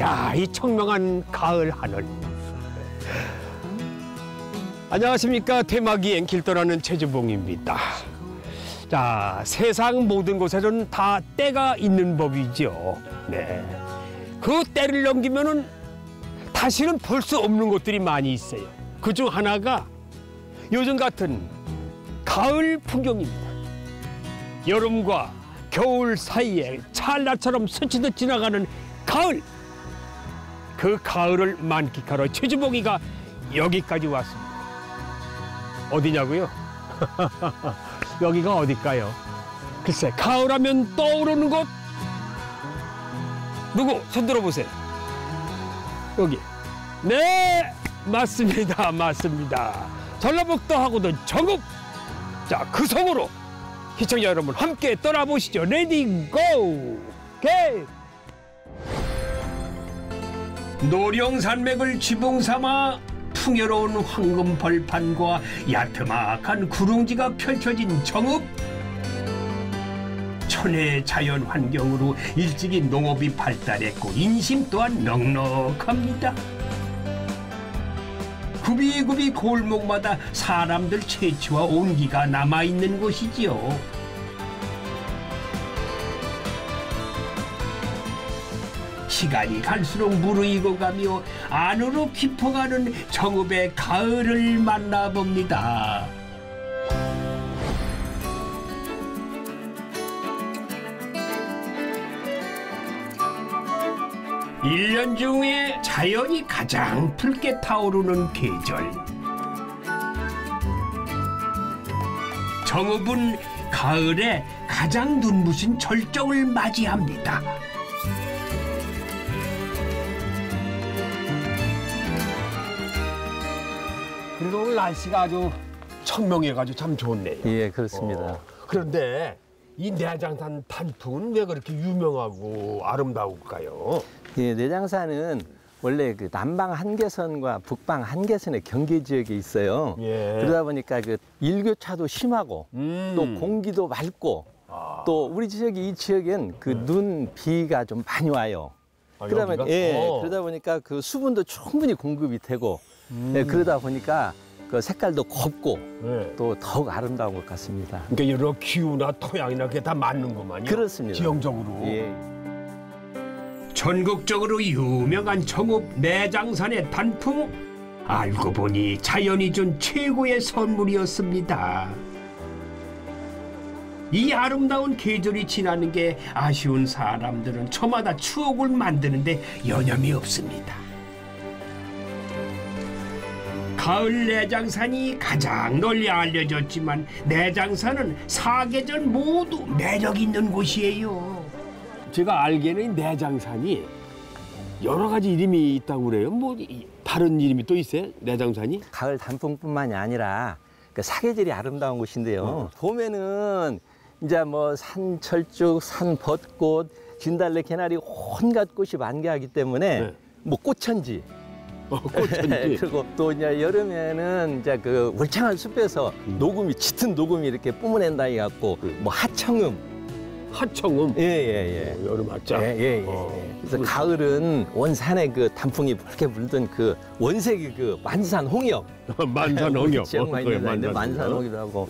이야, 이 청명한 가을 하늘. 안녕하십니까. 테마기행 길 떠나는 최주봉입니다. 자, 세상 모든 곳에는 다 때가 있는 법이죠. 네. 그 때를 넘기면은 다시는 볼 수 없는 곳들이 많이 있어요. 그중 하나가 요즘 같은 가을 풍경입니다. 여름과 겨울 사이에 찰나처럼 스치듯 지나가는 가을. 그 가을을 만끽하러 최주봉이가 여기까지 왔습니다. 어디냐고요? 여기가 어딜까요? 글쎄, 가을하면 떠오르는 곳? 누구? 손 들어보세요. 여기. 네, 맞습니다. 맞습니다. 전라북도하고도 정읍. 자, 그 섬으로 시청자 여러분 함께 떠나보시죠. 레디 고! 게! 노령산맥을 지붕 삼아 풍요로운 황금 벌판과 야트막한 구릉지가 펼쳐진 정읍. 천혜의 자연 환경으로 일찍이 농업이 발달했고 인심 또한 넉넉합니다. 굽이굽이 골목마다 사람들 채취와 온기가 남아있는 곳이지요. 시간이 갈수록 무르익어가며 안으로 깊어가는 정읍의 가을을 만나봅니다. 일 년 중에 자연이 가장 붉게 타오르는 계절. 정읍은 가을에 가장 눈부신 절정을 맞이합니다. 그래도 오늘 날씨가 아주 청명해가지고 참 좋네요. 예, 그렇습니다. 그런데 이 내장산 단풍은 왜 그렇게 유명하고 아름다울까요? 예, 내장산은 원래 그 남방 한계선과 북방 한계선의 경계 지역에 있어요. 예. 그러다 보니까 그 일교차도 심하고 또 공기도 맑고 또 우리 지역이 이 지역엔 그 눈, 비가 좀 많이 와요. 그러면 그러다 보니까 그 수분도 충분히 공급이 되고 예, 그러다 보니까 그 색깔도 곱고 또 더욱 아름다운 것 같습니다. 그러니까 여러 기후나 토양이나 그게 다 맞는 것만요. 그렇습니다. 지형적으로. 예. 전국적으로 유명한 정읍 내장산의 단풍. 알고 보니 자연이 준 최고의 선물이었습니다. 이 아름다운 계절이 지나는 게 아쉬운 사람들은 저마다 추억을 만드는데 여념이 없습니다. 가을 내장산이 가장 널리 알려졌지만 내장산은 사계절 모두 매력 있는 곳이에요. 제가 알기에는 내장산이 여러 가지 이름이 있다고 그래요. 뭐 다른 이름이 또 있어요? 내장산이? 가을 단풍뿐만이 아니라 그 사계절이 아름다운 곳인데요. 봄에는 이제 뭐 산철쭉, 산벚꽃, 진달래, 개나리 온갖 꽃이 만개하기 때문에 뭐 꽃천지. 꽃천지. 그리고 또 이제 여름에는 이제 그 울창한 숲에서 녹음이 짙은 녹음이 이렇게 뿜어낸다 해갖고 뭐 하청음. 하청음. 예. 여름 맞자. 예. 그래서 가을은 원산의 그 단풍이 붉게 물든 그 원색의 그 만산홍역. 만산홍역. 지역만 있는 만산홍이라고.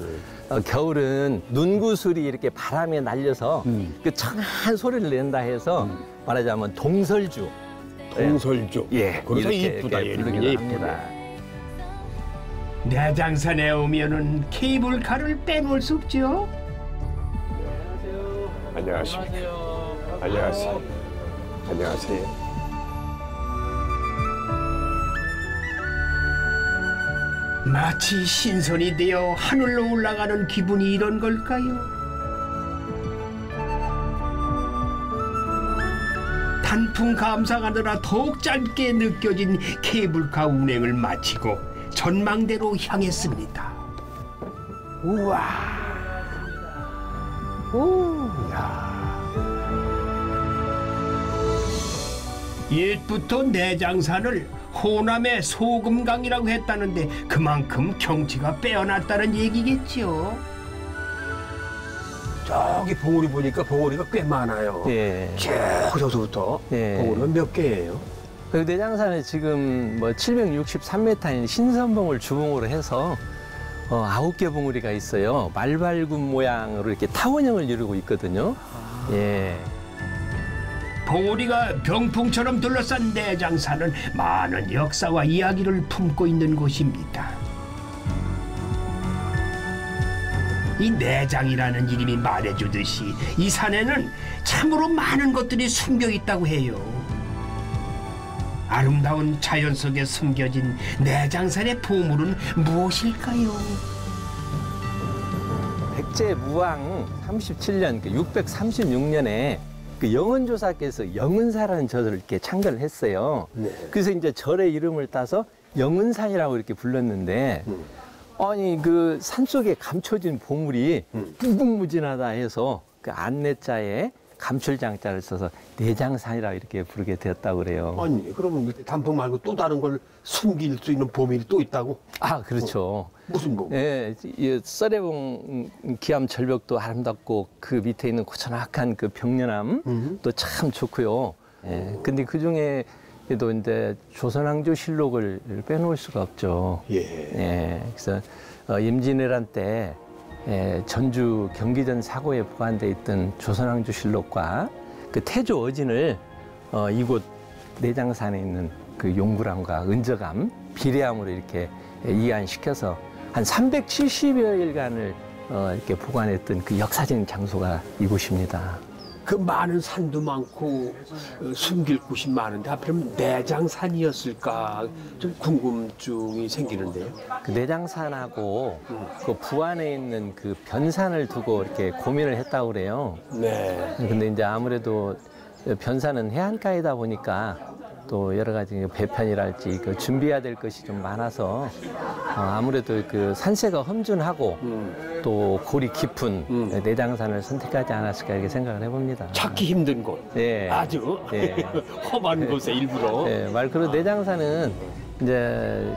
겨울은 눈구슬이 이렇게 바람에 날려서 그 청한 소리를 낸다 해서 말하자면 동설주. 동설주. 예. 그래서 이쁘다. 부르기도 합니다. 내장산에 오면은 케이블카를 빼놓을 수 없죠. 안녕하십니까. 안녕하세요. 안녕하세요. 마치 신선이 되어 하늘로 올라가는 기분이 이런 걸까요? 단풍 감상하느라 더욱 짧게 느껴진 케이블카 운행을 마치고 전망대로 향했습니다. 우와. 옛부터 내장산을 호남의 소금강이라고 했다는데 그만큼 경치가 빼어났다는 얘기겠죠. 저기 봉우리 보니까 봉우리가 꽤 많아요. 예. 쭉 저서부터 예. 봉우리가 몇 개예요? 그 내장산에 지금 뭐 763m인 신선봉을 주봉으로 해서 9개 봉우리가 있어요. 말발굽 모양으로 이렇게 타원형을 이루고 있거든요. 예. 봉우리가 병풍처럼 둘러싼 내장산은 많은 역사와 이야기를 품고 있는 곳입니다. 이 내장이라는 이름이 말해주듯이 이 산에는 참으로 많은 것들이 숨겨 있다고 해요. 아름다운 자연 속에 숨겨진 내장산의 보물은 무엇일까요? 백제무왕 37년, 636년에 그 영은조사께서 영은사라는 절을 이렇게 창건을 했어요. 네. 그래서 이제 절의 이름을 따서 영은산이라고 이렇게 불렀는데, 아니 그 산속에 감춰진 보물이 무궁무진하다 해서 그 안내자에 감출장자를 써서 내장산이라고 이렇게 부르게 되었다고 그래요. 아니 그러면 단풍 말고 또 다른 걸 숨길 수 있는 보물이 또 있다고? 아, 그렇죠. 무슨 보물? 예, 이 썰애봉 기암 절벽도 아름답고 그 밑에 있는 고즈넉한 그 벽련암 도 참 좋고요. 예, 근데 그 중에도 이제 조선왕조실록을 빼놓을 수가 없죠. 예. 예, 그래서 임진왜란 때 전주 경기전 사고에 보관돼 있던 조선왕조실록과 그 태조 어진을 이곳 내장산에 있는 그 용구람과 은저감, 비례함으로 이렇게 이안시켜서 한 370여 일간을 이렇게 보관했던 그 역사적인 장소가 이곳입니다. 그 많은 산도 많고 숨길 곳이 많은데 하필이면 내장산이었을까 좀 궁금증이 생기는데요. 그 내장산하고 그 부안에 있는 그 변산을 두고 이렇게 고민을 했다고 그래요. 네. 근데 이제 아무래도 변산은 해안가이다 보니까 또 여러 가지 배편이랄지 그 준비해야 될 것이 좀 많아서 아무래도 그 산세가 험준하고 또 골이 깊은 내장산을 선택하지 않았을까 이렇게 생각을 해봅니다. 찾기 힘든 곳. 네. 아주 네. 험한 곳에 일부러. 네, 말 그대로 내장산은 이제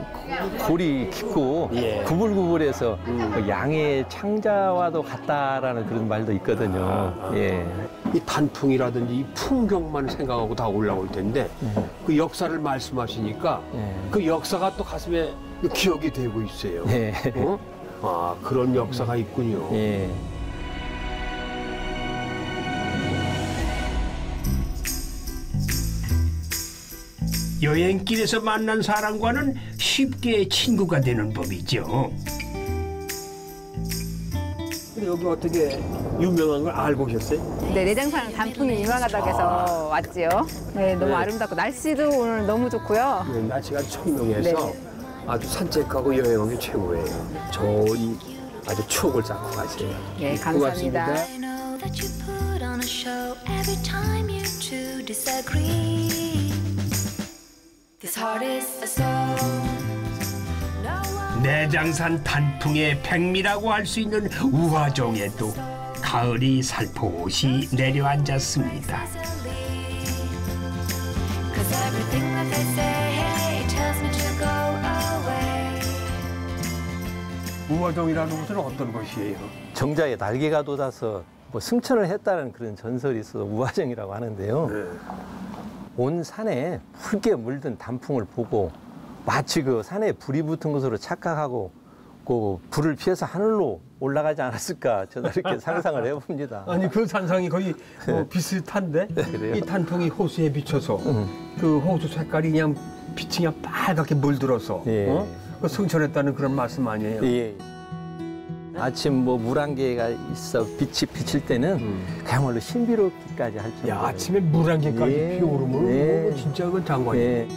골이 깊고 예. 구불구불해서 그 양의 창자와도 같다라는 그런 말도 있거든요. 예. 이 단풍이라든지 이 풍경만 생각하고 다 올라올 텐데 그 역사를 말씀하시니까 그 역사가 또 가슴에 기억이 되고 있어요. 예. 어? 아, 그런 역사가 있군요. 예. 여행길에서 만난 사람과는 쉽게 친구가 되는 법이죠. 근데 여기 어떻게 유명한 걸 알고 오셨어요? 네, 내장산 단풍이 유명하다고 해서 왔지요. 네, 너무 네. 아름답고 날씨도 오늘 너무 좋고요. 네, 날씨가 청명해서 네. 아주 산책하고 여행하기 최고예요. 좋은 아주 추억을 쌓고 가세요. 네, 감사합니다. 고맙습니다. I know that you put on a show every time you two disagree. This heart is a soul. No one 내장산 단풍의 백미라고 할 수 있는 우화종에도 가을이 살포시 내려앉았습니다. easily. 'Cause everything that they say tells me to go away. 우화종이라는 곳은 어떤 곳이에요? 정자에 날개가 돋아서 뭐 승천을 했다는 그런 전설이 있어서 우화정이라고 하는데요. 네. 온 산에 붉게 물든 단풍을 보고 마치 그 산에 불이 붙은 것으로 착각하고 그 불을 피해서 하늘로 올라가지 않았을까 저는 이렇게 상상을 해봅니다. 아니 그 산상이 거의 비슷한데 그래요? 이 단풍이 호수에 비쳐서 그 호수 색깔이 그냥 빛이 그냥 빨갛게 물들어서 예. 그 승천했다는 그런 말씀 아니에요? 예. 아침 뭐 물안개가 있어 빛이 비칠 때는 그야말로 신비롭기까지 할 정도로. 야, 아침에 물 한 개까지 예. 피어오르면 예. 진짜 그건 장관이에요. 예.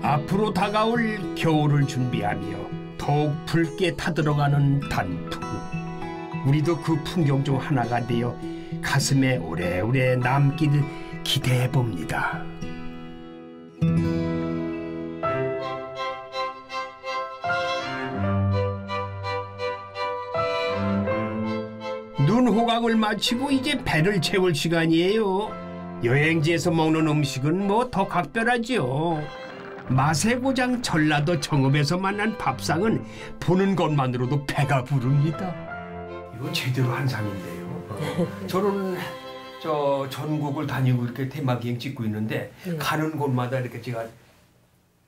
앞으로 다가올 겨울을 준비하며 더욱 붉게 타들어가는 단풍. 우리도 그 풍경 중 하나가 되어 가슴에 오래오래 남기를 기대해 봅니다. 눈 호강을 마치고 이제 배를 채울 시간이에요. 여행지에서 먹는 음식은 뭐 더 각별하죠. 맛의 고장 전라도 정읍에서 만난 밥상은 보는 것만으로도 배가 부릅니다. 이거 제대로 한 상인데요. 저는 저 전국을 다니고 이렇게 테마기행 찍고 있는데 가는 곳마다 이렇게 제가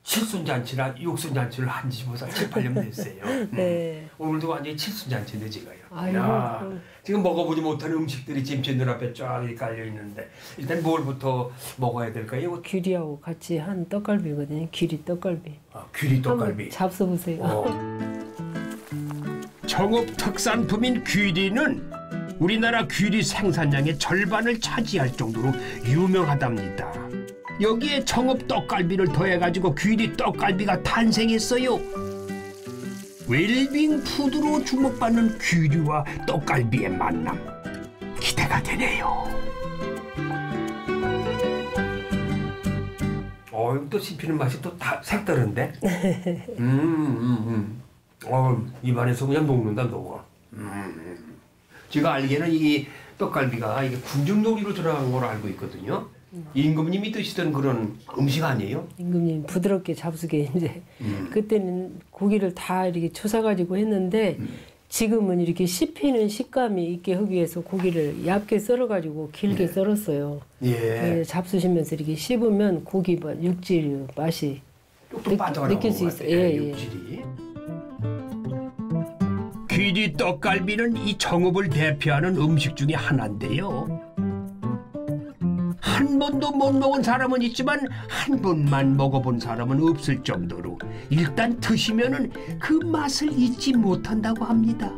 칠순잔치나 육순잔치를 한 지 벌써 7, 8년 됐어요. 네. 오늘도 완전히 칠순잔치인데 제가요. 아이고, 야, 지금 먹어보지 못한 음식들이 지금 제 눈앞에 쫙 이렇게 깔려 있는데 일단 뭘부터 먹어야 될까요? 귀리하고 같이 한 떡갈비거든요. 귀리 떡갈비. 아, 귀리 떡갈비. 한번 잡숴보세요. 정읍 특산품인 귀리는 우리나라 귀리 생산량의 절반을 차지할 정도로 유명하답니다. 여기에 정읍 떡갈비를 더해가지고 귀리 떡갈비가 탄생했어요. 웰빙 푸드로 주목받는 귀리와 떡갈비의 만남. 기대가 되네요. 또 씹히는 맛이 또 다 색다른데? 입안에서 그냥 녹는다, 녹아. 제가 알기에는 이 떡갈비가 이게 궁중놀이로 들어간 걸로 알고 있거든요. 임금님이 드시던 그런 음식 아니에요? 임금님 부드럽게 잡수게 이제 그때는 고기를 다 이렇게 초사가지고 했는데 지금은 이렇게 씹히는 식감이 있게 하기 위해서 고기를 얇게 썰어가지고 길게 썰었어요. 예. 잡수시면서 이렇게 씹으면 고기 육질 맛이 뚝뚝 빠져나오는 느낄 수 것 있어요. 같아요, 예, 예. 육질이. 귀리 떡갈비는 이 정읍을 대표하는 음식 중에 하나인데요. 한 번도 못 먹은 사람은 있지만 한 번만 먹어본 사람은 없을 정도로 일단 드시면은 그 맛을 잊지 못한다고 합니다.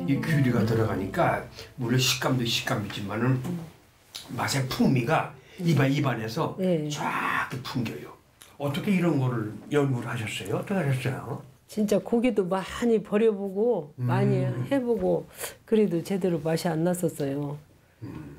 이 귀리가 들어가니까 물론 식감도 식감이지만은 맛의 풍미가 입안에서 네. 쫙 풍겨요. 어떻게 이런 거를 연구를 하셨어요? 어떻게 하셨어요? 진짜 고기도 많이 버려보고 많이 해보고 그래도 제대로 맛이 안 났었어요.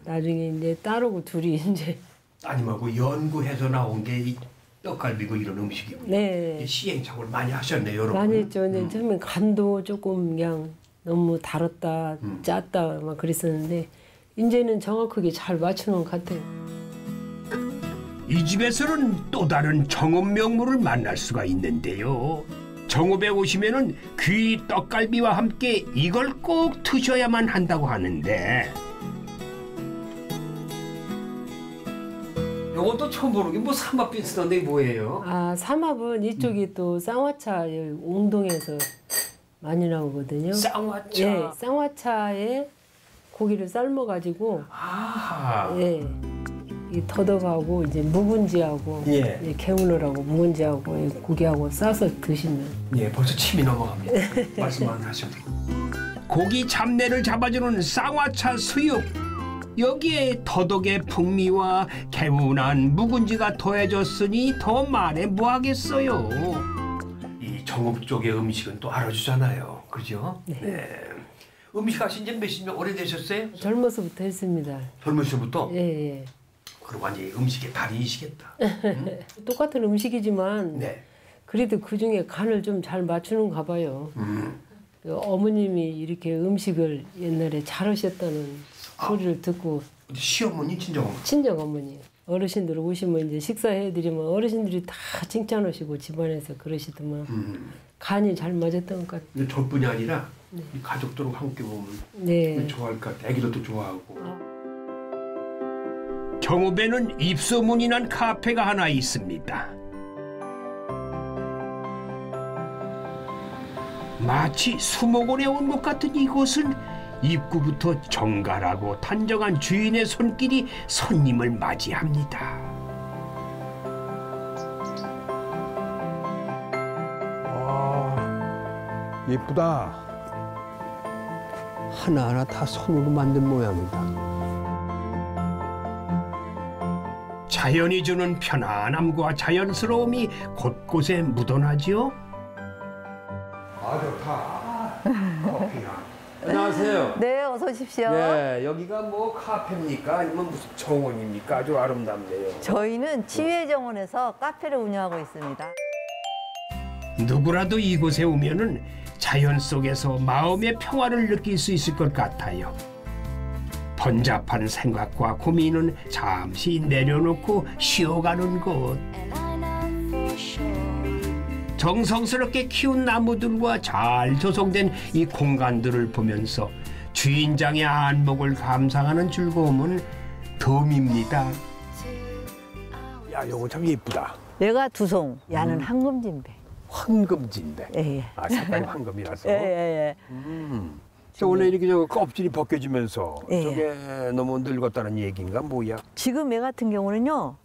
나중에 이제 딸하고 둘이 이제 따님하고 연구해서 나온 게 이 떡갈비고 이런 음식이군요. 네. 시행착오를 많이 하셨네요, 여러분. 많이 했죠. 근데 처음에 간도 조금 그냥 너무 달았다, 짰다 막 그랬었는데 이제는 정확하게 잘 맞추는 것 같아요. 이 집에서는 또 다른 정읍 명물을 만날 수가 있는데요. 정읍에 오시면은 귀 떡갈비와 함께 이걸 꼭 드셔야만 한다고 하는데 이것도 처음 보는 게 뭐 삼합 비슷한데 뭐예요? 아 삼합은 이쪽이 또 쌍화차 옹동에서 많이 나오거든요. 쌍화차. 예, 쌍화차에 고기를 삶아가지고 예, 이 더덕하고 이제 묵은지하고 예. 개운어라고 묵은지하고 이 고기하고 싸서 드시면 예, 벌써 침이 넘어갑니다. 말씀만 하셔도. 고기 잡내를 잡아주는 쌍화차 수육. 여기에 더덕의 풍미와 개운한 묵은지가 더해졌으니 더 말해 뭐하겠어요. 이 정읍 쪽의 음식은 또 알아주잖아요. 그죠? 네. 음식 하신 지 몇십 년 오래되셨어요? 젊어서부터 했습니다. 젊으시부터? 예, 예. 그럼 완전히 음식의 달인이시겠다. 똑같은 음식이지만 네. 그래도 그 중에 간을 좀 잘 맞추는가 봐요. 그 어머님이 이렇게 음식을 옛날에 잘하셨다는 소리를 듣고 시어머니, 친정어머니? 친정 어머니 어르신들 오시면 이제 식사해드리면 어르신들이 다 칭찬하시고 집안에서 그러시더만 간이 잘 맞았던 것 같아요. 근데 저뿐이 아니라 이 가족들하고 함께 보면 네. 좋아할 것 같아요. 애기들도 좋아하고. 정읍에는 입소문이 난 카페가 하나 있습니다. 마치 수목원에 온 것 같은 이곳은 입구부터 정갈하고 단정한 주인의 손길이 손님을 맞이합니다. 예쁘다. 하나하나 다 손으로 만든 모양이다. 자연이 주는 편안함과 자연스러움이 곳곳에 묻어나지요. 아 좋다. 커피야. 안녕하세요. 네, 어서 오십시오. 네, 여기가 뭐 카페입니까? 아니면 무슨 정원입니까? 아주 아름답네요. 저희는 치유정원에서 카페를 운영하고 있습니다. 누구라도 이곳에 오면은 자연 속에서 마음의 평화를 느낄 수 있을 것 같아요. 번잡한 생각과 고민은 잠시 내려놓고 쉬어가는 곳. And I know for sure 정성스럽게 키운 나무들과 잘 조성된 이 공간들을 보면서 주인장의 안목을 감상하는 즐거움은 덤입니다. 야, 요거 참 예쁘다. 얘가 두송, 야는 황금진배. 황금진배. 예, 예. 아, 색깔이 황금이라서. 예, 예, 저 원래 이렇게 저 껍질이 벗겨지면서 예. 저게 너무 늙었다는 얘기인가 뭐야? 지금 얘 같은 경우는요,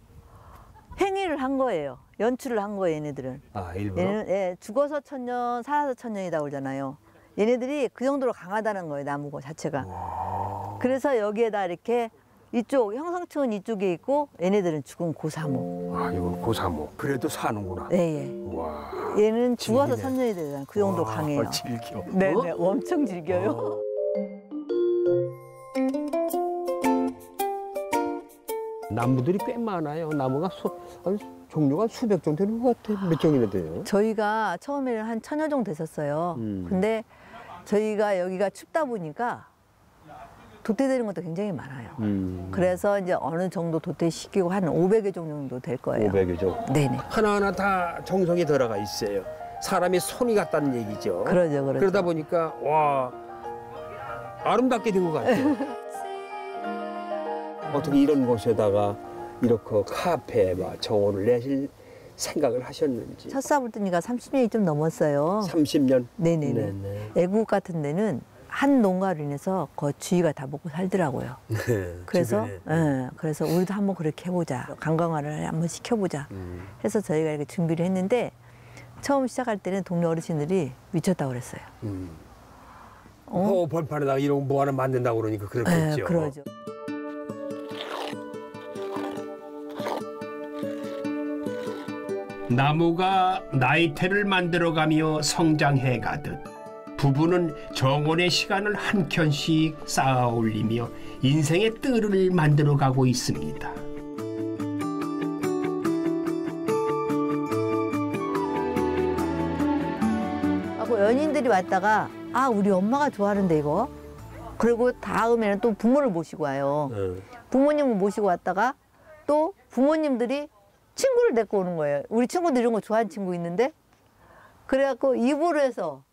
행위를 한 거예요. 연출을 한 거예요, 얘네들은. 아, 일부러? 얘는 예, 죽어서 천년, 살아서 천년이다 그러잖아요. 얘네들이 그 정도로 강하다는 거예요, 나무 자체가. 그래서 여기에다 이렇게 이쪽 형성층은 이쪽에 있고 얘네들은 죽은 고사모. 아, 이거 고사모. 그래도 사는구나. 예, 예. 와. 얘는 죽어서 즐기네. 천년이 되잖아요. 그 정도 와, 강해요. 즐겨. 네, 어? 네, 엄청 즐겨요. 나무들이 꽤 많아요. 나무가 종류가 수백 종 되는 것 같아요. 몇 종이나 돼요? 저희가 처음에는 한 1000여 종 됐었어요. 근데 저희가 여기가 춥다 보니까 도태되는 것도 굉장히 많아요. 그래서 이제 어느 정도 도태시키고 한 500여 종 정도 될 거예요. 500여 종. 네네. 하나하나 다 정성이 들어가 있어요. 사람이 손이 갔다는 얘기죠. 그러죠, 그러죠. 그러다 보니까 와 아름답게 된 것 같아요. 어떻게 이런 곳에다가 이렇게 카페 정원을 내실 생각을 하셨는지. 첫 사부뜨니가 30년이 좀 넘었어요. 30년? 네네네. 네네. 애국 같은 데는 한 농가로 인해서 그 주위가 다 먹고 살더라고요. 네, 그래서 주변에. 예, 그래서 우리도 한번 그렇게 해보자. 관광화를 한번 시켜보자. 해서 저희가 이렇게 준비를 했는데 처음 시작할 때는 동네 어르신들이 미쳤다고 그랬어요. 번판에다가 이런 뭐 하나 만든다고 그러니까 그렇겠죠. 예, 그러죠. 나무가 나이테를 만들어가며 성장해가듯 부부는 정원의 시간을 한 켠씩 쌓아 올리며 인생의 뜰을 만들어가고 있습니다. 하고 연인들이 왔다가 아 우리 엄마가 좋아하는데 이거. 그리고 다음에는 또 부모를 모시고 와요. 부모님을 모시고 왔다가 또 부모님들이 친구를 데리고 오는 거예요. 우리 친구들 이런 거 좋아하는 친구 있는데 그래갖고 입으로 해서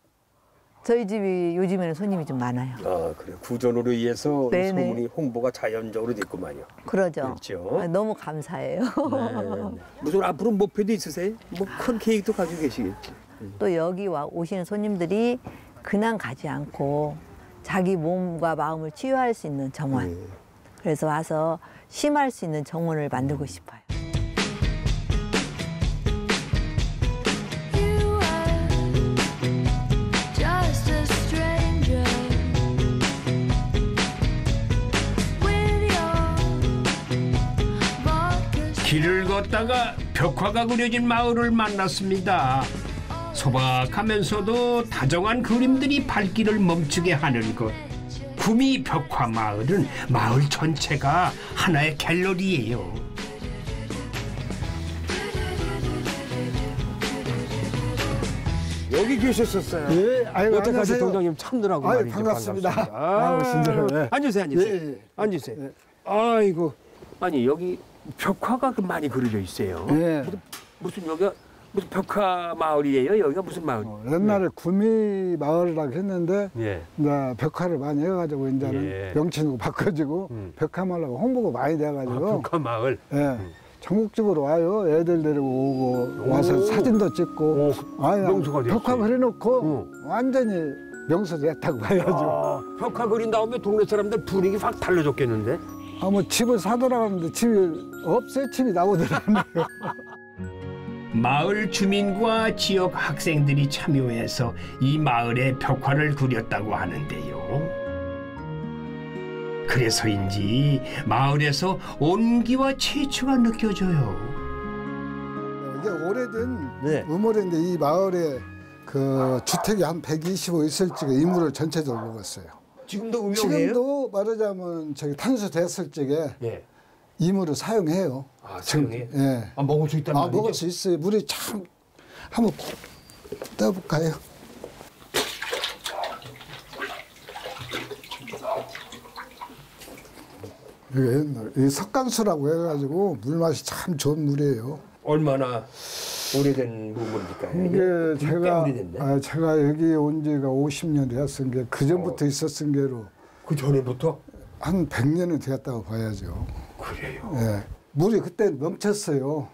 저희 집이 요즘에는 손님이 좀 많아요. 아 그래 구전으로 의해서 네네. 소문이 홍보가 자연적으로 됐구만요. 그러죠. 그렇죠. 아, 너무 감사해요. 네. 무슨 앞으로 목표도 있으세요? 뭐 큰 케이크도 가지고 계시겠지. 또 여기 오시는 손님들이 그냥 가지 않고 자기 몸과 마음을 치유할 수 있는 정원. 그래서 와서 심할 수 있는 정원을 만들고 싶어요. You are just a stranger with your vodka. 길을 걷다가 벽화가 그려진 마을을 만났습니다. 소박하면서도 다정한 그림들이 발길을 멈추게 하는 것. 구미 벽화 마을은 마을 전체가 하나의 갤러리예요. 여기 계셨었어요. 예, 아이고, 여태까지 안녕하세요. 동장님 참느라고 아유, 말이죠. 반갑습니다. 아, 아유, 진짜로, 예. 앉으세요, 앉으세요. 예, 예. 앉으세요. 예. 아이고, 아니 여기 벽화가 많이 그려져 있어요. 예. 무슨 여기가 무슨 벽화 마을이에요? 여기가 무슨 마을? 옛날에 구미 마을이라고 했는데 예. 이제 벽화를 많이 해가지고 이제는 예. 명칭으로 바꿔지고 벽화 마을하고 홍보가 많이 돼가지고 벽화 마을. 예. 전국적으로 와요. 애들 데리고 오고 와서 사진도 찍고 명소가 됐어요. 벽화 그려놓고 완전히 명소 됐다고 봐야죠. 벽화 그린 다음에 동네 사람들 분위기 확 달라졌겠는데? 뭐 집을 사더라는데 집이 없어요. 집이 나오더라고요. 마을 주민과 지역 학생들이 참여해서 이 마을에 벽화를 그렸다고 하는데요. 그래서인지 마을에서 온기와 채취가 느껴져요. 이게 오래된 네. 우물인데 이 마을에 그 주택이 한 125 있을 적에 이물을 전체적으로 먹었어요. 지금도 음용해요? 지금도 말하자면 저기 탄소 됐을 적에 예. 이물을 사용해요. 아, 사용해요? 예. 아, 먹을 수 있단 말이죠? 먹을 수 있어요. 물이 참 한번 떠볼까요? 이게 석간수라고 해가지고 물 맛이 참 좋은 물이에요. 얼마나 오래된 문물일까요? 이게 제가 오래됐네. 제가 여기 온 지가 50년 됐은 게 그 전부터 있었은 게로 그 전에부터? 한 100년은 되었다고 봐야죠. 그래요. 예. 물이 그때 넘쳤어요.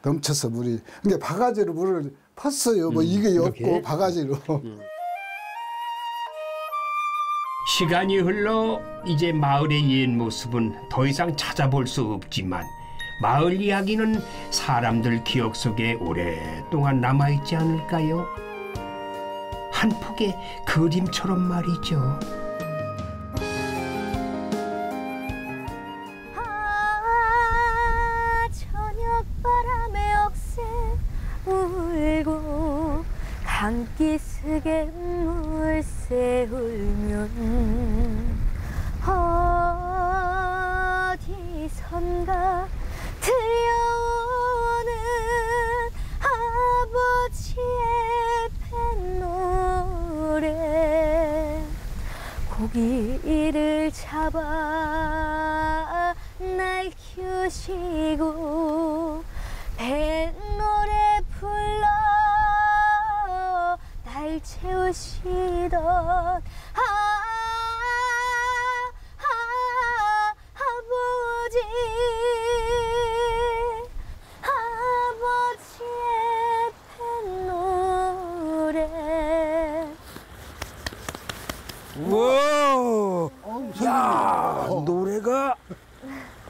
넘쳐서 물이. 그러니까 바가지로 물을 팠어요. 뭐 이게 이렇게? 없고 바가지로. 시간이 흘러 이제 마을의 옛 모습은 더 이상 찾아볼 수 없지만 마을 이야기는 사람들 기억 속에 오랫동안 남아있지 않을까요? 한 폭의 그림처럼 말이죠. 저녁바람에 억새 울고 강기슭에 물새 울면 어디선가 들려오는 아버지의 뱃노래 고기를 잡아 날 키우시고 뱃노래 불러 날 채우시던 아버지 아버지의 뱃노래 우와! 야, 노래가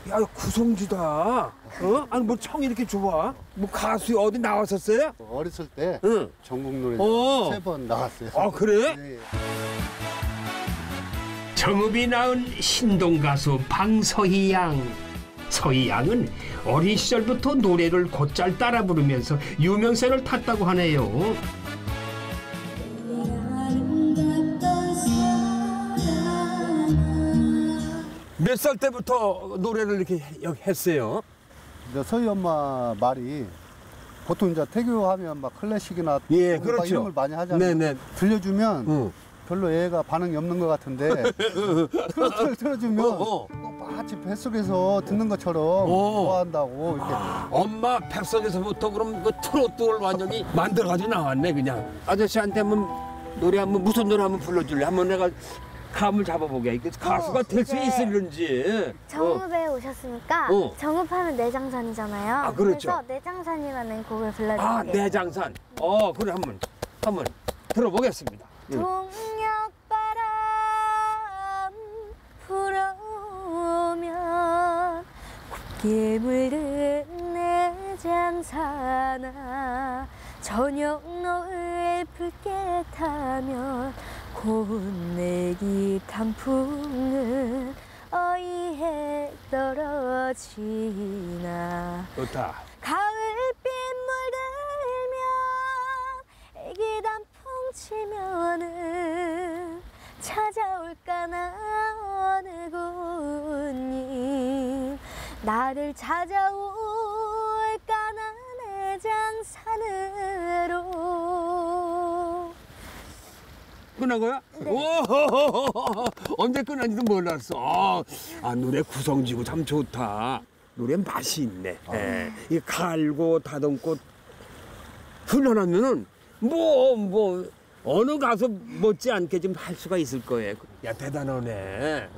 야 구성지다. 어? 아니 뭐 청이 이렇게 좋아? 뭐 가수 어디 나왔었어요? 어렸을 때 응. 전국 노래 어. 3번 나갔어요. 아 그래? 네. 정읍이 낳은 신동 가수 방서희 양. 서희 양은 어린 시절부터 노래를 곧잘 따라 부르면서 유명세를 탔다고 하네요. 몇 살 때부터 노래를 이렇게 했어요? 근데 서희 엄마 말이 보통 이제 태교하면 막 클래식이나 예, 막 그렇죠. 이런 걸 많이 하잖아요. 네네. 들려주면 응. 별로 애가 반응이 없는 것 같은데 트로트를 틀어주면 어. 마치 뱃속에서 듣는 것처럼 좋아한다고 이렇게. 엄마 뱃속에서부터 그럼 그 트로트를 완전히 만들어가지고 나왔네 그냥. 아저씨한테 한번 노래 한번 무슨 노래 한번 불러줄래? 한번 내가 감을 잡아보게. 이게 가수가 될 수 네. 있을는지. 정읍에 오셨으니까 어. 정읍하면 내장산이잖아요. 아, 그렇죠. 그래서 내장산이라는 곡을 불러드릴게요. 아 내장산. 그래 한번 들어보겠습니다. 동역바람 불어오면 곱게 물든 내장산아 저녁 노을 붉게 타면 고운 내기 단풍은 어이해 떨어지나 좋다. 가을빛 물들면 애기 단풍 치면은 찾아올까나 어느 군님 나를 찾아올까나 내장산으로. 끝난 거야? 네. 오, 언제 끝난지도 몰랐어. 노래 구성지고 참 좋다. 노래 맛이 있네. 이 갈고 다듬고 훈련하면은 뭐 어느 가수 못지않게 좀 할 수가 있을 거예요. 야 대단하네.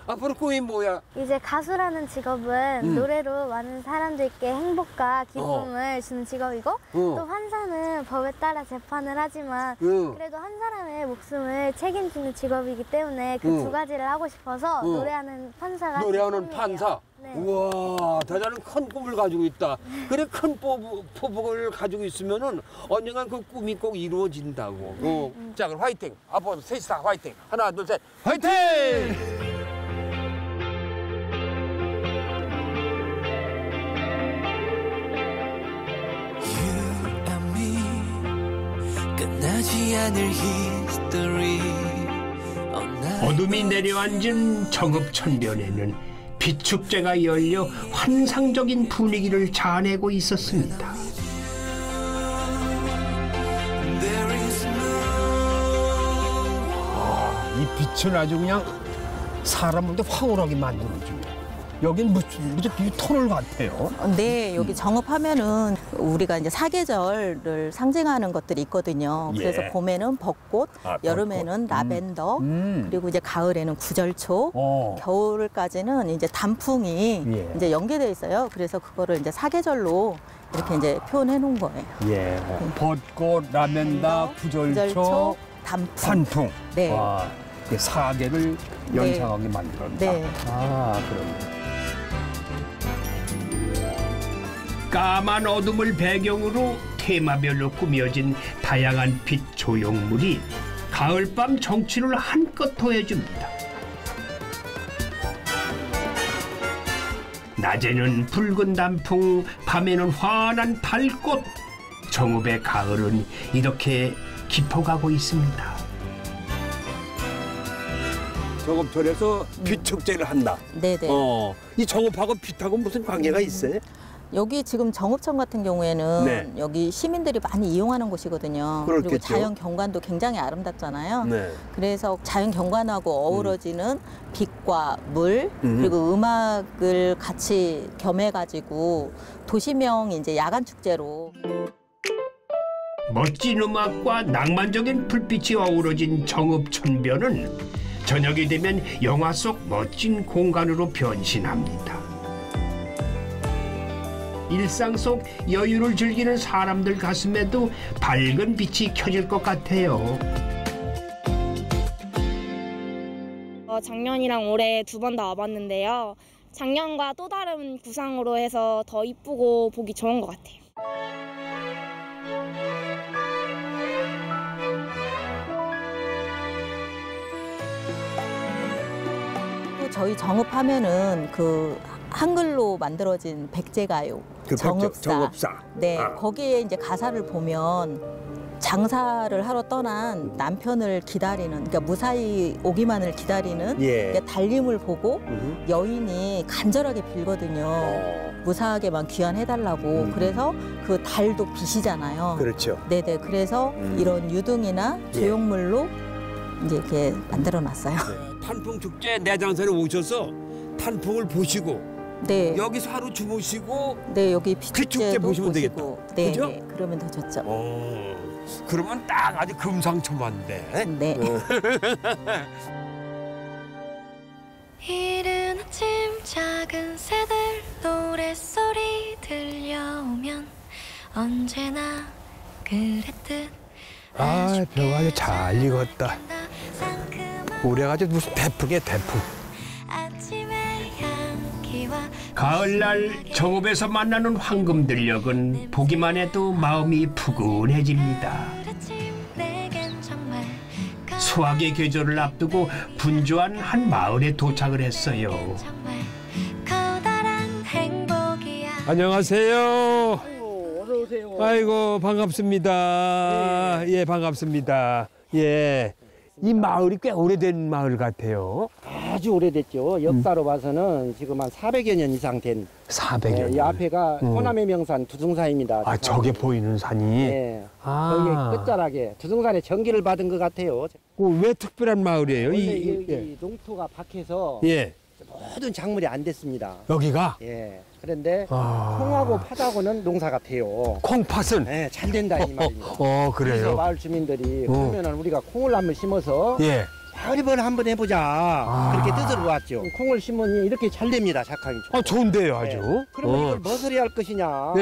앞으로 꿈이 뭐야? 이제 가수라는 직업은 노래로 많은 사람들께 행복과 기쁨을 주는 직업이고 또 환사는 법에 따라 재판을 하지만 그래도 한 사람의 목숨을 책임지는 직업이기 때문에 그 두 가지를 하고 싶어서 노래하는 판사가 노래하는 제 꿈이에요. 판사. 네. 우와 대단한 큰 꿈을 가지고 있다. 그래 큰 포복을 가지고 있으면은 언젠간 그 꿈이 꼭 이루어진다고. 자 그럼 화이팅. 앞으로 셋이 다 화이팅. 하나 둘 셋 화이팅. 끝나지 않을 히스토리. 어둠이 내려앉은 정읍천변에는 빛축제가 열려 환상적인 분위기를 자아내고 있었습니다. 이 빛은 아주 그냥 사람한테 황홀하게 만들어줘. 여긴 무슨 터널 같아요. 네, 여기 정읍하면은 우리가 이제 사계절을 상징하는 것들이 있거든요. 그래서 예. 봄에는 벚꽃, 여름에는 라벤더, 그리고 이제 가을에는 구절초, 겨울까지는 이제 단풍이 예. 이제 연계되어 있어요. 그래서 그거를 이제 사계절로 이렇게 이제 표현해 놓은 거예요. 예. 벚꽃, 라벤더, 구절초, 단풍. 네. 와, 그 사계를 연상하게 만들었다. 네. 아, 그럼. 까만 어둠을 배경으로 테마별로 꾸며진 다양한 빛 조형물이 가을밤 정취를 한껏 더해줍니다. 낮에는 붉은 단풍, 밤에는 환한 달꽃. 정읍의 가을은 이렇게 깊어가고 있습니다. 정읍촌에서 빛 축제를 한다. 네네. 이 정읍하고 빛하고 무슨 관계가 있어요? 여기 지금 정읍천 같은 경우에는 네. 여기 시민들이 많이 이용하는 곳이거든요. 그렇겠죠. 그리고 자연 경관도 굉장히 아름답잖아요. 네. 그래서 자연 경관하고 어우러지는 빛과 물 그리고 음악을 같이 겸해가지고 도시명 이제 야간 축제로. 멋진 음악과 낭만적인 불빛이 어우러진 정읍천변은 저녁이 되면 영화 속 멋진 공간으로 변신합니다. 일상 속 여유를 즐기는 사람들 가슴에도 밝은 빛이 켜질 것 같아요. 작년이랑 올해 2번 다 와봤는데요. 작년과 또 다른 구상으로 해서 더 이쁘고 보기 좋은 것 같아요. 또 저희 정읍하면은 그 한글로 만들어진 백제가요, 정읍사. 네, 거기에 이제 가사를 보면 장사를 하러 떠난 남편을 기다리는, 그러니까 무사히 오기만을 기다리는 달림을 보고 여인이 간절하게 빌거든요. 무사하게만 귀환해달라고. 그래서 그 달도 빛이잖아요. 그렇죠. 네네. 그래서 이런 유등이나 조형물로 이제 이렇게 만들어놨어요. 탄풍 축제 내장산에 오셔서 탄풍을 보시고 네. 여기서 하루 주무시고 네, 여기 빛축제 빛축제도 보시면 보시고. 되겠다. 네, 그죠? 네, 그러면 더 좋죠. 그러면 딱 아주 금상첨화인데. 네. 이른 아침 작은 새들 노랫소리 들려오면 언제나 그랬듯 아, 벼가 아주 잘 익었다. 올해가 아주 무슨 대풍이야, 대풍. 가을날 정읍에서 만나는 황금들녘은 보기만 해도 마음이 푸근해집니다. 수확의 계절을 앞두고 분주한 한 마을에 도착을 했어요. 안녕하세요. 어서 오세요. 아이고, 반갑습니다. 예, 반갑습니다. 예. 이 마을이 꽤 오래된 마을 같아요. 아주 오래됐죠. 역사로 봐서는 지금 한 400여 년 이상 된. 400여 년. 이 앞에가 호남의 명산 두둥산입니다. 아, 저게 보이는 산이? 네. 거기에 끝자락에 두둥산의 전기를 받은 것 같아요. 왜 특별한 마을이에요? 원래 이 농토가 박해서 모든 작물이 안 됐습니다. 여기가? 예. 그런데 콩하고 팥하고는 농사가 돼요. 콩팥은? 네, 잘 된다 이 말입니다. 그래요? 그래서 마을 주민들이 그러면은 우리가 콩을 한번 심어서 마을이번 한번 해보자. 그렇게 뜻으로 왔죠. 콩을 심으니 이렇게 잘 됩니다, 작황이. 좋은데요, 아주. 네. 그러면 이걸 무엇을 해야 할 것이냐.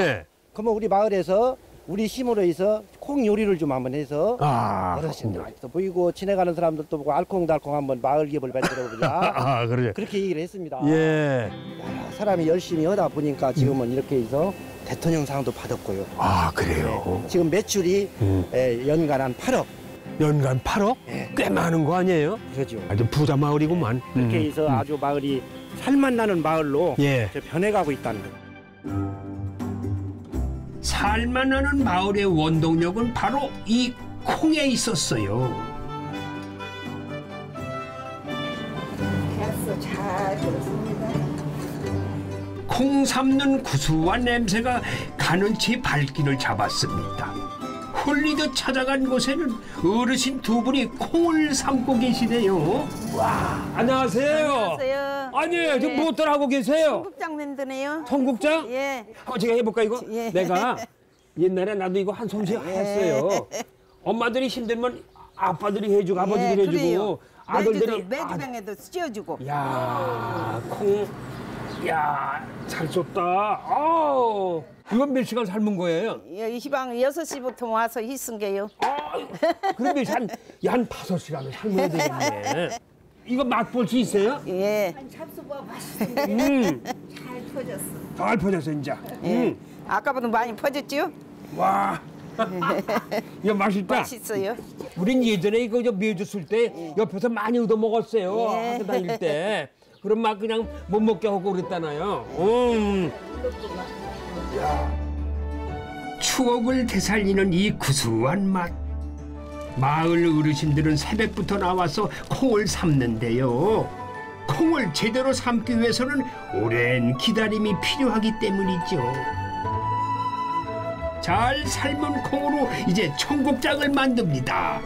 그러면 우리 마을에서 우리 힘으로 해서 콩 요리를 좀 한번 해서 어르신들도 보이고 지나가는 사람들도 보고 알콩달콩 한번 마을 기업을 만들어보자. 그러죠. 그렇게 얘기를 했습니다. 예. 여러 사람이 열심히 하다 보니까 지금은 이렇게 해서 대통령상도 받았고요. 아, 그래요? 네. 지금 매출이 연간 한 8억. 연간 8억? 꽤 많은 거 아니에요? 그렇죠. 아주 부자 마을이구만. 그렇게 해서 아주 마을이 살맛 나는 마을로 변해가고 있다는 거예요. 살만 나는 마을의 원동력은 바로 이 콩에 있었어요. 잘 들었습니다. 콩 삶는 구수한 냄새가 가는 치 발길을 잡았습니다. 홀리듯 찾아간 곳에는 어르신 두 분이 콩을 삶고 계시네요. 와, 안녕하세요. 안녕하세요. 아니, 지금 무엇들 하고 계세요? 청국장 만드네요. 청국장? 예. 한번 제가 해볼까 이거? 예. 내가 옛날에 나도 이거 한 솜씨 했어요. 엄마들이 힘들면 아빠들이 해주고 아버지들이 해주고 아들들이 매주병에도 씌워주고. 야, 콩, 야, 잘 줬다. 이건 몇 시간 삶은 거예요? 희방 6시부터 와서 희쓴 게요. 그럼 한 5시간을 삶아야 되겠네. 이거 맛볼 수 있어요? 예. 잡수봐 맛있는데 잘 퍼졌어. 잘 퍼졌어, 이제. 예. 아까보다 많이 퍼졌죠? 와. 이거 맛있다. 맛있어요. 우린 예전에 이거 매주 때 옆에서 많이 얻어 먹었어요. 예. 학교 다닐 때. 그럼 막 그냥 못 먹게 하고 그랬잖아요. 추억을 되살리는 이 구수한 맛. 마을 어르신들은 새벽부터 나와서 콩을 삶는데요. 콩을 제대로 삶기 위해서는 오랜 기다림이 필요하기 때문이죠. 잘 삶은 콩으로 이제 청국장을 만듭니다.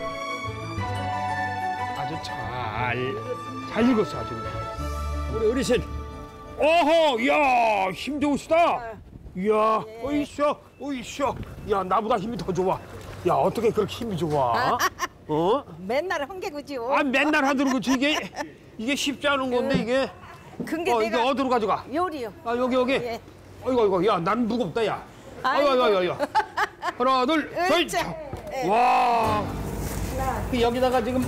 아주 잘 익었어, 아주. 우리 어르신, 어허, 야, 힘 좋으시다. 이야, 어이쇼. 야, 나보다 힘이 더 좋아. 야, 어떻게 그렇게 힘이 좋아? 맨날 한개구지요. 맨날 하도록 그치 이게 쉽지 않은 건데 이게. 근데 내가 내가 이거 어디로 가져가? 요리요. 여기. 예. 어이구, 야, 난 무겁다, 야. 아이고. 하나, 둘, 셋. 와. 여기다가 지금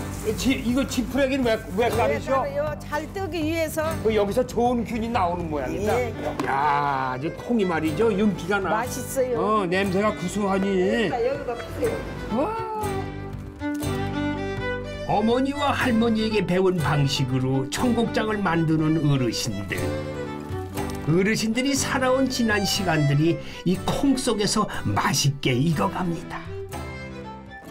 이거 지푸레기는 왜 깔으셔? 잘 뜨기 위해서. 여기서 좋은 균이 나오는 모양이다. 예. 야, 이제 콩이 말이죠. 윤기가 나. 맛있어요. 냄새가 구수하니. 그러니까 여기다 푸세요. 어머니와 할머니에게 배운 방식으로 청국장을 만드는 어르신들. 어르신들이 살아온 지난 시간들이 이 콩 속에서 맛있게 익어갑니다.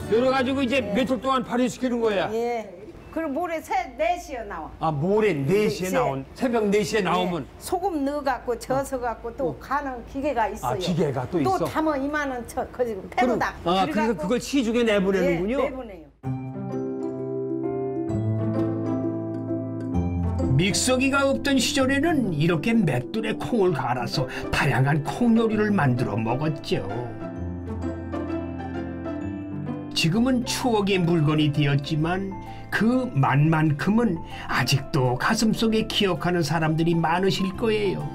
그래가지고 이제 며칠 동안 발효시키는 거야. 예. 그리고 모레 4시에 나와. 모레 4시에 나온, 새벽 4시에 나오면. 소금 넣어갖고 져서갖고 또 가는 기계가 있어요. 기계가 또 있어? 또 담아 이만한 패로다. 그래서 그걸 시중에 내보내는군요. 예, 내보내요. 믹서기가 없던 시절에는 이렇게 맷돌에 콩을 갈아서 다양한 콩요리를 만들어 먹었죠. 지금은 추억의 물건이 되었지만 그 맛만큼은 아직도 가슴속에 기억하는 사람들이 많으실 거예요.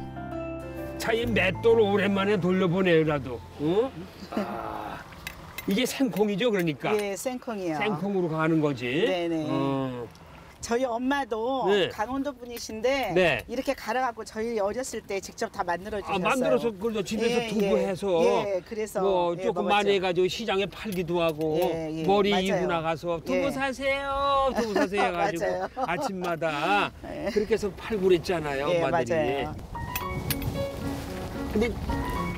이 맷돌을 오랜만에 돌려보내라도. 이게 생콩이죠, 그러니까? 예, 생콩이요. 생콩으로 가는 거지. 네네. 저희 엄마도 네. 강원도 분이신데 네. 이렇게 갈아갖고 저희 어렸을 때 직접 다 만들어 주셨어요. 만들어서 그래서 집에서 두부해서 그래서 조금 많이 해가지고 시장에 팔기도 하고 머리 맞아요. 이고 나가서 두부 사세요, 두부 사세요 해가지고 맞아요. 아침마다 그렇게 해서 팔고 그랬잖아요, 엄마들이. 맞아요. 근데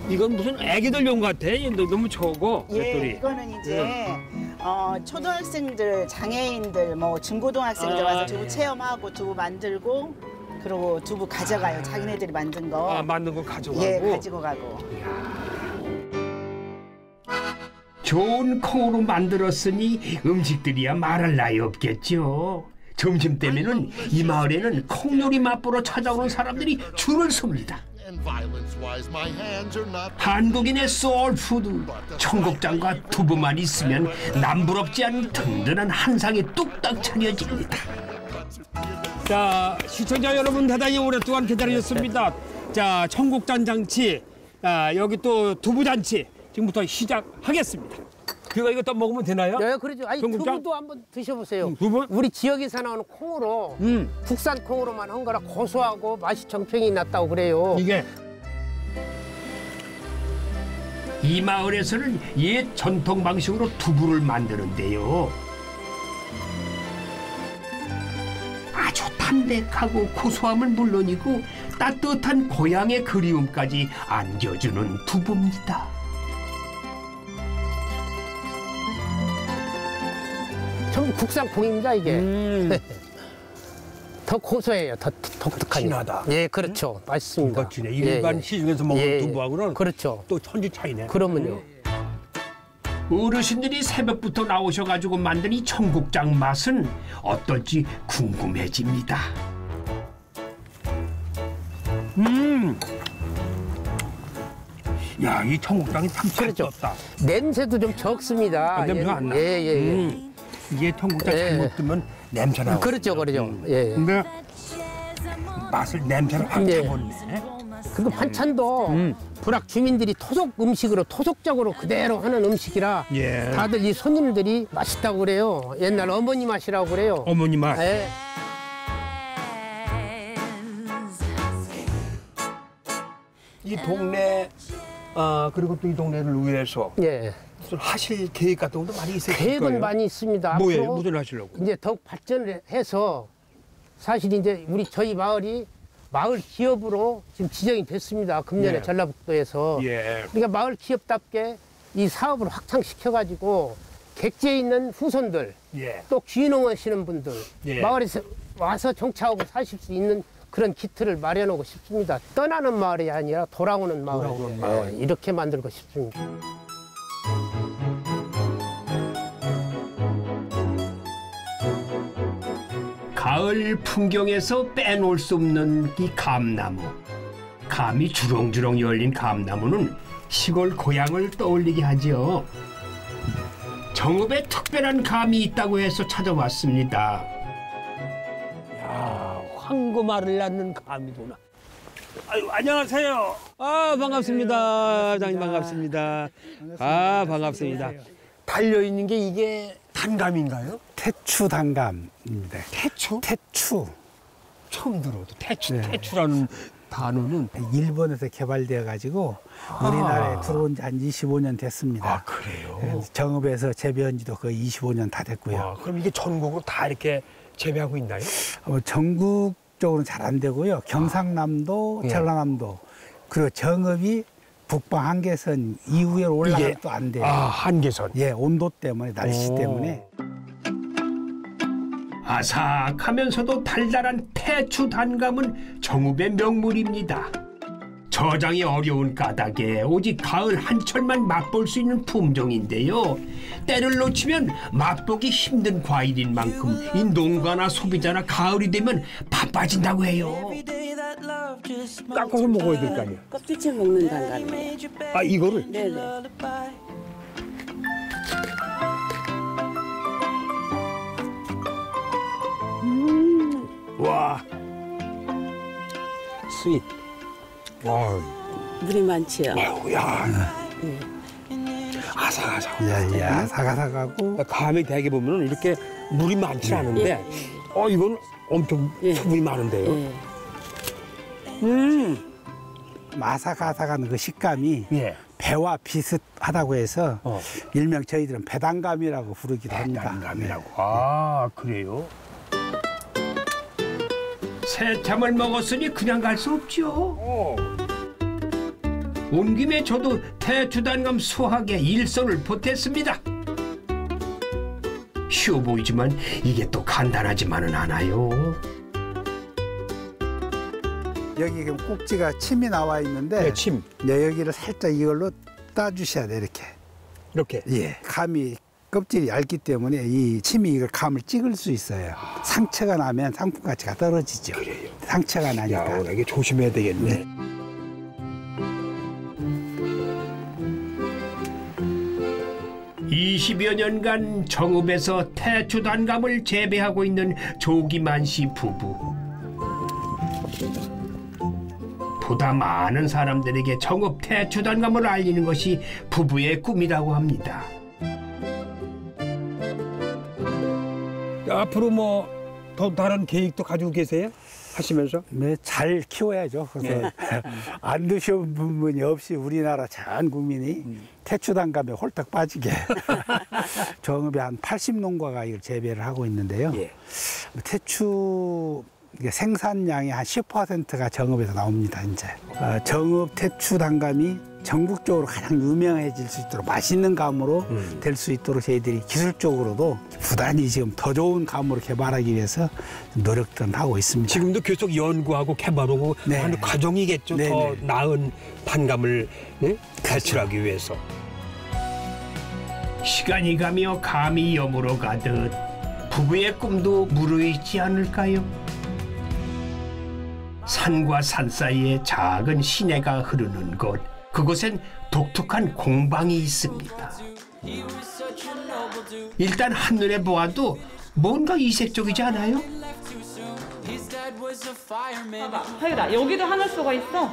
이건 무슨 애기들용 같아. 너무 적어. 이거는 이제 초등학생들, 장애인들, 중고등학생들 와서 두부 체험하고 두부 만들고 그리고 두부 가져가요. 자기네들이 만든 거. 만든 거 가져가고. 예, 가지고 가고. 좋은 콩으로 만들었으니 음식들이야 말할 나위 없겠죠. 점심때면은 이 마을에는 콩요리 맛보러 찾아오는 사람들이 줄을 섭니다. 한국인의 소울푸드 청국장과 두부만 있으면 남부럽지 않은 든든한 한상이 뚝딱 차려집니다. 자, 시청자 여러분 대단히 오랫동안 기다리셨습니다. 자, 청국장 잔치, 여기 또 두부 잔치 지금부터 시작하겠습니다. 이거 또 먹으면 되나요? 네, 그렇죠. 아니, 청국장? 두부도 한번 드셔보세요. 두부? 우리 지역에서 나오는 콩으로 국산 콩으로만 한 거라 고소하고 맛이 정평이 났다고 그래요. 이게 이 마을에서는 옛 전통 방식으로 두부를 만드는데요. 아주 담백하고 고소함은 물론이고 따뜻한 고향의 그리움까지 안겨주는 두부입니다. 전부 국산 콩입니다, 이게. 더 고소해요. 더 독특하니. 진하다. 예, 그렇죠. 맛있습니다. 일반 시중에서 먹는 두부하고는 그렇죠. 또 천지 차이네. 그러면요. 어르신들이 새벽부터 나오셔가지고 만든 이 청국장 맛은 어떨지 궁금해집니다. 야, 이 청국장이 참 맛있다. 냄새도 좀 적습니다. 냄새가 안 나. 이게 청국장 잘못 뜨면 냄새 나고. 그렇죠. 예. 근데 냄새를 확 잡았네. 그리고 반찬도 부락 주민들이 토속 음식으로 토속적으로 그대로 하는 음식이라 다들 이 손님들이 맛있다고 그래요. 옛날 어머니 맛이라고 그래요. 어머니 맛. 예. 이 동네 그리고 또 이 동네를 위해서 무슨 하실 계획 같은 것도 많이 있으실 거예요? 계획은 많이 있습니다. 뭐예요? 무슨 하시려고? 이제 더욱 발전을 해서 사실 이제 저희 마을이 마을 기업으로 지금 지정이 됐습니다. 금년에 전라북도에서. 그러니까 마을 기업답게 이 사업을 확장시켜가지고 객지에 있는 후손들, 또 귀농하시는 분들, 마을에서 와서 정착하고 사실 수 있는 그런 기틀을 마련하고 싶습니다. 떠나는 마을이 아니라 돌아오는 마을. 이렇게 만들고 싶습니다. 가을 풍경에서 빼놓을 수 없는 이 감나무. 감이 주렁주렁 열린 감나무는 시골 고향을 떠올리게 하지요. 정읍에 특별한 감이 있다고 해서 찾아왔습니다. 야, 황금알을 낳는 감이구나. 아유, 안녕하세요. 반갑습니다. 장님 반갑습니다. 반갑습니다. 달려있는 게 이게 단감인가요? 태추 단감입니다. 태추? 태추. 처음 들어도 태추라는 단어는 일본에서 개발되어 가지고 우리나라에 들어온 지 한 25년 됐습니다. 그래요? 정읍에서 재배한 지도 거의 25년 다 됐고요. 그럼 이게 전국으로 다 이렇게 재배하고 있나요? 전국적으로는 잘 안 되고요. 경상남도, 전라남도, 그리고 정읍이 북방 한계선 이후에 올라가면 또 안 돼요. 한계선. 온도 때문에, 날씨 때문에. 아삭하면서도 달달한 태추 단감은 정읍의 명물입니다. 저장이 어려운 까닭에 오직 가을 한철만 맛볼 수 있는 품종인데요. 때를 놓치면 맛보기 힘든 과일인 만큼 이 농가나 소비자나 가을이 되면 바빠진다고 해요. 깎아서 먹어야 될 거 아니에요? 껍질째 먹는 단감이에요. 이거를? 네네. 와, 스윗. 물이 많지요. 아삭아삭. 아삭아삭하고. 감이 되게 보면 이렇게 물이 많지 않은데, 이건 엄청 수분이 많은데요. 아삭아삭한 그 식감이 배와 비슷하다고 해서 일명 저희들은 배단감이라고 부르기도 합니다. 배단감이라고. 그래요? 새참을 먹었으니 그냥 갈 수 없죠. 온 김에 저도 태추단감 수확에 일손을 보탰습니다. 쉬워 보이지만 이게 또 간단하지만은 않아요. 여기 꼭지가 침이 나와 있는데 침. 여기를 살짝 이걸로 따주셔야 돼, 이렇게. 이렇게? 감이 껍질이 얇기 때문에 이 침이 이걸 감을 찍을 수 있어요. 상처가 나면 상품 가치가 떨어지죠. 그래요? 상처가 나니까. 이게 조심해야 되겠네. (20여 년간) 정읍에서 태추 단감을 재배하고 있는 조기만 씨 부부. 보다 많은 사람들에게 정읍 태추 단감을 알리는 것이 부부의 꿈이라고 합니다. 앞으로 뭐 더 다른 계획도 가지고 계세요? 하시면서? 네, 잘 키워야죠. 그래서 안 드셔본 분이 없이 우리나라 전 국민이 태추 단감에 홀딱 빠지게 정읍에 한 80농가가 이걸 재배를 하고 있는데요. 태추 생산량의 한 10%가 정읍에서 나옵니다. 이제 정읍 태추 단감이 전국적으로 가장 유명해질 수 있도록 맛있는 감으로 될 수 있도록 저희들이 기술적으로도 부단히 지금 더 좋은 감으로 개발하기 위해서 노력들은 하고 있습니다. 지금도 계속 연구하고 개발하고 하는 과정이겠죠. 더 나은 단감을 배출하기 위해서. 시간이 가며 감이 여물어 가듯 부부의 꿈도 무르익지 않을까요? 산과 산 사이에 작은 시내가 흐르는 곳, 그곳엔 독특한 공방이 있습니다. 일단 한눈에 보아도 뭔가 이색적이지 않아요? 봐봐, 하율아, 여기도 하늘소가 있어.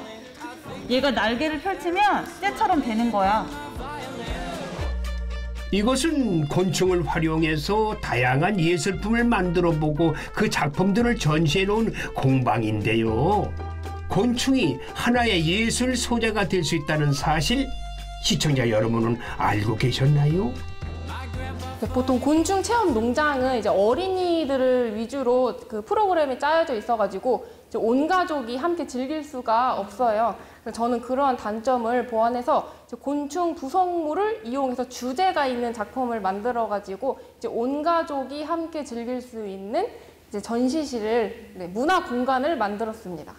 얘가 날개를 펼치면 떼처럼 되는 거야. 이것은 곤충을 활용해서 다양한 예술품을 만들어보고 그 작품들을 전시해놓은 공방인데요. 곤충이 하나의 예술 소재가 될 수 있다는 사실, 시청자 여러분은 알고 계셨나요? 보통 곤충 체험 농장은 이제 어린이들을 위주로 그 프로그램이 짜여져 있어가지고 이제 온 가족이 함께 즐길 수가 없어요. 그래서 저는 그러한 단점을 보완해서 이제 곤충 구성물을 이용해서 주제가 있는 작품을 만들어가지고 이제 온 가족이 함께 즐길 수 있는 이제 전시실을, 문화 공간을 만들었습니다.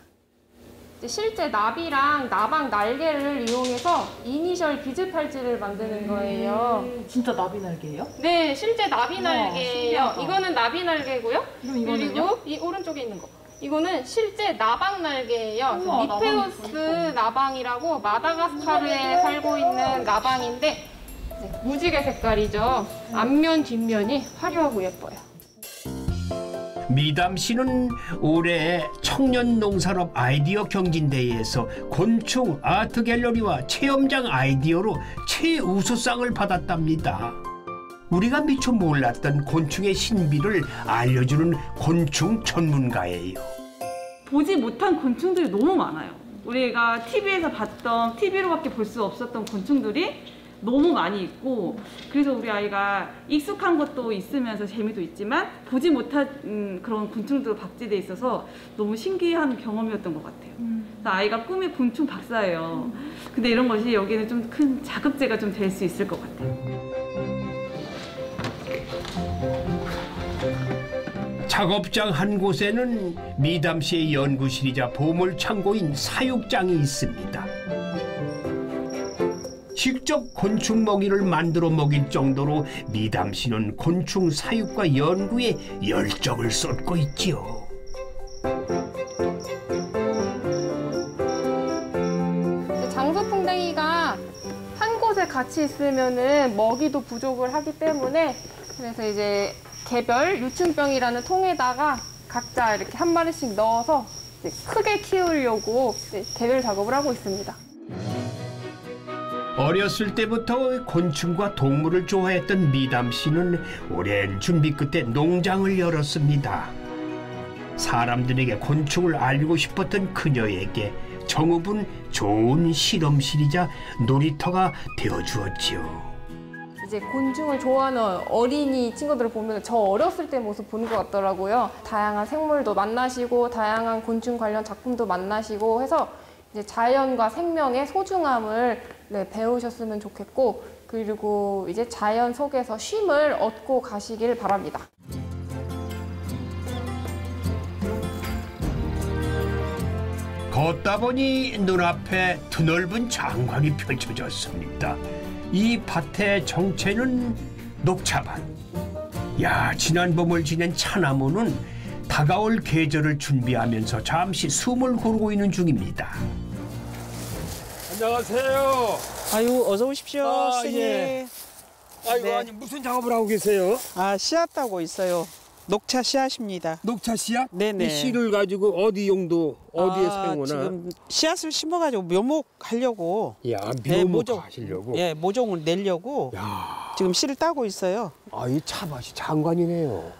실제 나비랑 나방 날개를 이용해서 이니셜 비즈 팔찌를 만드는 거예요. 진짜 나비 날개예요? 네, 실제 나비 날개예요. 신기하다. 이거는 나비 날개고요. 그리고 그리고 이 오른쪽에 있는 거. 이거는 실제 나방 날개예요. 우와, 미페우스 나방이라고 마다가스카르에 살고 있는 나방인데 무지개 색깔이죠. 앞면 뒷면이 화려하고 예뻐요. 미담 씨는 올해 청년 농산업 아이디어 경진대회에서 곤충 아트 갤러리와 체험장 아이디어로 최우수상을 받았답니다. 우리가 미처 몰랐던 곤충의 신비를 알려주는 곤충 전문가예요. 보지 못한 곤충들이 너무 많아요. 우리가 TV에서 봤던, TV로밖에 볼 수 없었던 곤충들이 너무 많이 있고, 그래서 우리 아이가 익숙한 것도 있으면서 재미도 있지만 보지 못한 그런 곤충도 박제돼 있어서 너무 신기한 경험이었던 것 같아요. 그래서 아이가 꿈이 곤충 박사예요. 근데 이런 것이 여기는 좀 큰 자극제가 좀 될 수 있을 것 같아요. 작업장 한 곳에는 미담 씨의 연구실이자 보물창고인 사육장이 있습니다. 직접 곤충 먹이를 만들어 먹일 정도로 미담 씨는 곤충 사육과 연구에 열정을 쏟고 있지요. 장수풍뎅이가 한 곳에 같이 있으면은 먹이도 부족을 하기 때문에, 그래서 이제 개별 유충병이라는 통에다가 각자 이렇게 한 마리씩 넣어서 이제 크게 키우려고 개별 작업을 하고 있습니다. 어렸을 때부터 곤충과 동물을 좋아했던 미담 씨는 오랜 준비 끝에 농장을 열었습니다. 사람들에게 곤충을 알리고 싶었던 그녀에게 정읍은 좋은 실험실이자 놀이터가 되어주었지요. 이제 곤충을 좋아하는 어린이 친구들을 보면 저 어렸을 때 모습 보는 것 같더라고요. 다양한 생물도 만나시고 다양한 곤충 관련 작품도 만나시고 해서 이제 자연과 생명의 소중함을 배우셨으면 좋겠고, 그리고 이제 자연 속에서 쉼을 얻고 가시길 바랍니다. 걷다 보니 눈앞에 드넓은 장관이 펼쳐졌습니다. 이 밭의 정체는 녹차밭. 야, 지난 봄을 지낸 차나무는 다가올 계절을 준비하면서 잠시 숨을 고르고 있는 중입니다. 안녕하세요. 아유, 어서 오십시오, 선생님. 예. 아이고, 네. 아니 무슨 작업을 하고 계세요? 아, 씨앗 따고 있어요. 녹차 씨앗입니다. 녹차 씨앗? 네네. 이 씨를 가지고 어디 용도, 어디에 사용하나? 지금 씨앗을 심어가지고 묘목하려고. 야, 네, 묘목하시려고? 예, 모종을 내려고. 지금 씨를 따고 있어요. 아, 이 차밭이 장관이네요.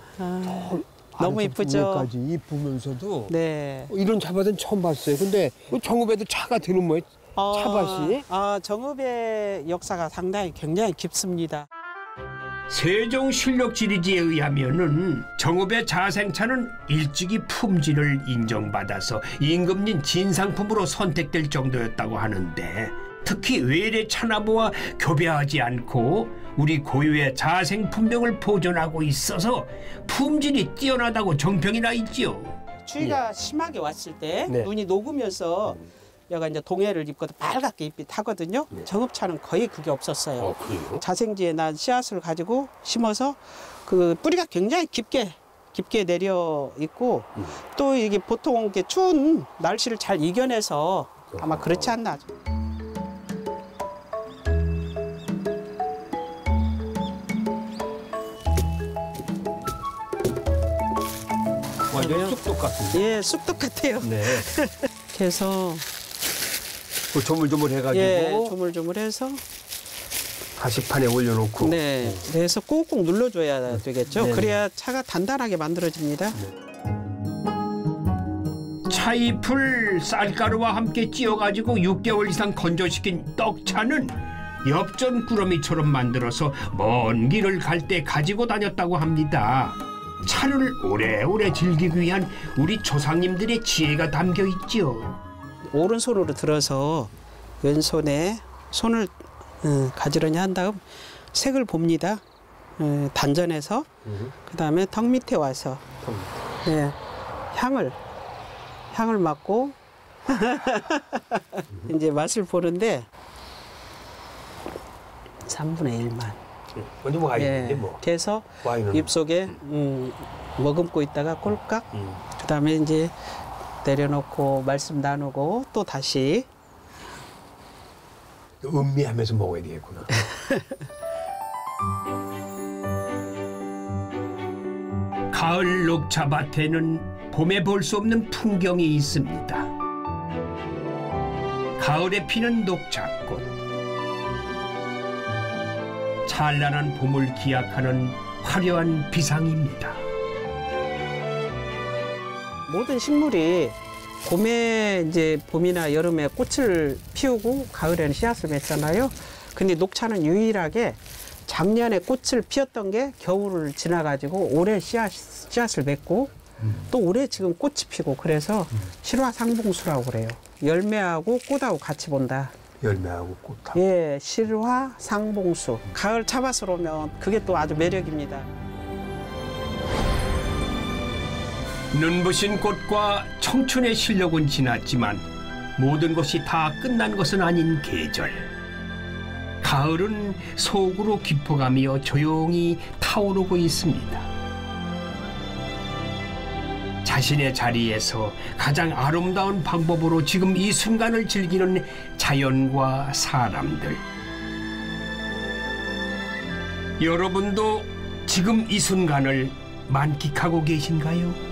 너무 이쁘죠? 까지 이쁘면서도. 네. 이런 차밭은 처음 봤어요. 근데 정읍에도 차가 드는 뭐예요? 차밭이? 정읍의 역사가 상당히 굉장히 깊습니다. 세종실록지리지에 의하면은 정읍의 자생차는 일찍이 품질을 인정받아서 임금님 진상품으로 선택될 정도였다고 하는데, 특히 외래 차나무와 교배하지 않고 우리 고유의 자생 품종을 보존하고 있어서 품질이 뛰어나다고 정평이 나 있지요. 추위가 심하게 왔을 때 네. 눈이 녹으면서 여가 이제 동해를 입고도 빨갛게 잎이 타거든요. 정읍차는 거의 그게 없었어요. 그래요? 자생지에 난 씨앗을 가지고 심어서 그 뿌리가 굉장히 깊게 내려 있고 또 이게 보통 이렇게 추운 날씨를 잘 이겨내서 아마 그렇지 않나. 완전 쑥떡 같은데. 예, 쑥떡 같아요. 네. 그래서 조물조물 해가지고. 예, 조물조물해서 가시판에 올려놓고. 네, 그래서 꾹꾹 눌러줘야 되겠죠. 네. 그래야 차가 단단하게 만들어집니다. 차잎을 쌀가루와 함께 찧어가지고 6개월 이상 건조시킨 떡차는 엽전 꾸러미처럼 만들어서 먼 길을 갈 때 가지고 다녔다고 합니다. 차를 오래오래 즐기기 위한 우리 조상님들의 지혜가 담겨 있죠. 오른손으로 들어서 왼손에 손을 가지런히 한 다음 색을 봅니다. 단전해서 그다음에 턱 밑에 와서 네, 향을 맡고 이제 맛을 보는데 3분의 1만. 완전 와인인데 뭐. 그래서 와인은 입속에 머금고 있다가 꼴깍. 그다음에 이제 내려놓고 말씀 나누고 또 다시 음미하면서 먹어야 되겠구나. 가을 녹차밭에는 봄에 볼 수 없는 풍경이 있습니다. 가을에 피는 녹차꽃. 찬란한 봄을 기약하는 화려한 비상입니다. 모든 식물이 봄이나 여름에 꽃을 피우고 가을에는 씨앗을 맺잖아요. 근데 녹차는 유일하게 작년에 꽃을 피웠던 게 겨울을 지나가지고 올해 씨앗을 맺고 또 올해 지금 꽃이 피고 그래서 실화상봉수라고 그래요. 열매하고 꽃하고 같이 본다. 열매하고 꽃하고. 예, 실화상봉수. 가을 차밭으로 오면 그게 또 아주 매력입니다. 눈부신 꽃과 청춘의 실력은 지났지만 모든 것이 다 끝난 것은 아닌 계절. 가을은 속으로 깊어가며 조용히 타오르고 있습니다. 자신의 자리에서 가장 아름다운 방법으로 지금 이 순간을 즐기는 자연과 사람들. 여러분도 지금 이 순간을 만끽하고 계신가요?